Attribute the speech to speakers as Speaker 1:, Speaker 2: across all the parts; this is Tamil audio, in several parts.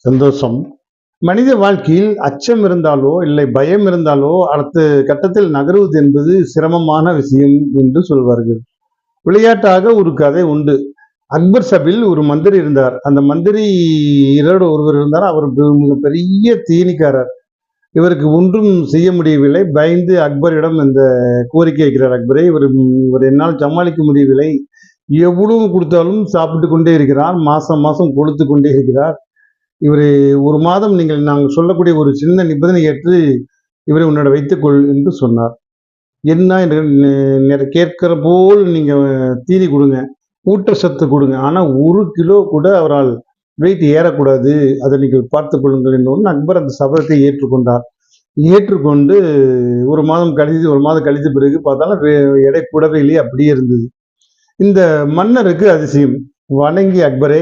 Speaker 1: சந்தோஷம். மனித வாழ்க்கையில் அச்சம் இருந்தாலோ, இல்லை பயம் இருந்தாலோ, அடுத்த கட்டத்தில் நகருவது என்பது சிரமமான விஷயம் என்று சொல்வார்கள். விளையாட்டாக ஒரு கதை உண்டு. அக்பர் சபையில் ஒரு மந்திரி இருந்தார். அந்த மந்திரியோடு ஒருவர் இருந்தார். அவர் மிகப்பெரிய தீனிக்காரர். இவருக்கு ஒன்றும் செய்ய முடியவில்லை. பயந்து அக்பரிடம் இந்த கோரிக்கை வைக்கிறார். அக்பரே, இவர் என்னால் சமாளிக்க முடியவில்லை. எவ்வளவு கொடுத்தாலும் சாப்பிட்டு கொண்டே இருக்கிறார். மாசம் மாசம் கொழுத்து கொண்டே இருக்கிறார். இவரை ஒரு மாதம் நாங்கள் சொல்லக்கூடிய ஒரு சின்ன நிபந்தனை ஏற்று இவரை உன்னோட வைத்துக்கொள் என்று சொன்னார். என்ன என்று கேட்கிற போல் நீங்க தீனி கொடுங்க, ஊட்டச்சத்து கொடுங்க. ஆனா 1 கிலோ கூட அவரால் வெயிட் ஏறக்கூடாது. அதை நீங்கள் பார்த்துக் கொள்ளுங்கள் என்று அக்பர் அந்த சபதத்தை ஏற்றுக்கொண்டார். ஏற்றுக்கொண்டு ஒரு மாதம் கழித்த பிறகு பார்த்தாலும் எடை கூடவே இல்லையே, அப்படியே இருந்தது. இந்த மன்னருக்கு அதிசயம். வணங்கி அக்பரே,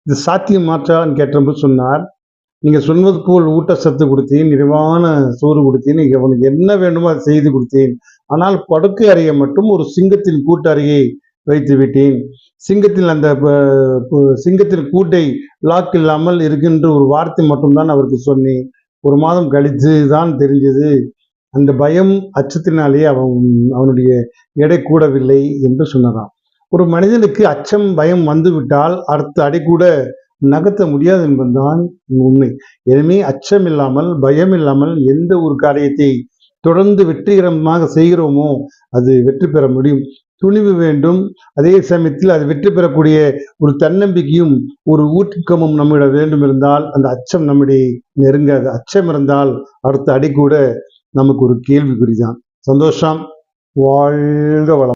Speaker 1: இது சாத்தியமாற்றான்னு கேட்டபோது சொன்னார், நீங்க சொன்னது போல் ஊட்டச்சத்து கொடுத்தேன், நிறைவான சோறு கொடுத்தேன், அவனுக்கு என்ன வேண்டுமோ அதை செய்து கொடுத்தேன். ஆனால் படுக்கை அறையை மட்டும் ஒரு சிங்கத்தின் கூட்டு அறையை வைத்து விட்டேன். சிங்கத்தின் கூட்டை லாக் இல்லாமல் இருக்கின்ற ஒரு வார்த்தை மட்டும்தான் அவருக்கு சொன்னேன். ஒரு மாதம் கழித்து தான் தெரிஞ்சது, அந்த பயம் அச்சத்தினாலே அவனுடைய எடை கூடவில்லை என்று சொன்னதாம். ஒரு மனிதனுக்கு அச்சம் பயம் வந்துவிட்டால் அடுத்த அடி கூட நகர்த்த முடியாது என்பதுதான் உண்மை. எதுவுமே அச்சம் இல்லாமல் பயம் இல்லாமல் எந்த ஒரு காரியத்தை தொடர்ந்து வெற்றிகரமாக செய்கிறோமோ அது வெற்றி பெற முடியும். துணிவு வேண்டும். அதே சமயத்தில் அது வெற்றி பெறக்கூடிய ஒரு தன்னம்பிக்கையும் ஒரு ஊக்கமும் நம்மிடம் வேண்டும் இருந்தால் அந்த அச்சம் நம்முடைய நெருங்காது. அச்சம் இருந்தால் அடுத்த அடி கூட நமக்கு ஒரு கேள்விக்குறிதான். சந்தோஷம். வாழ்க வளம்.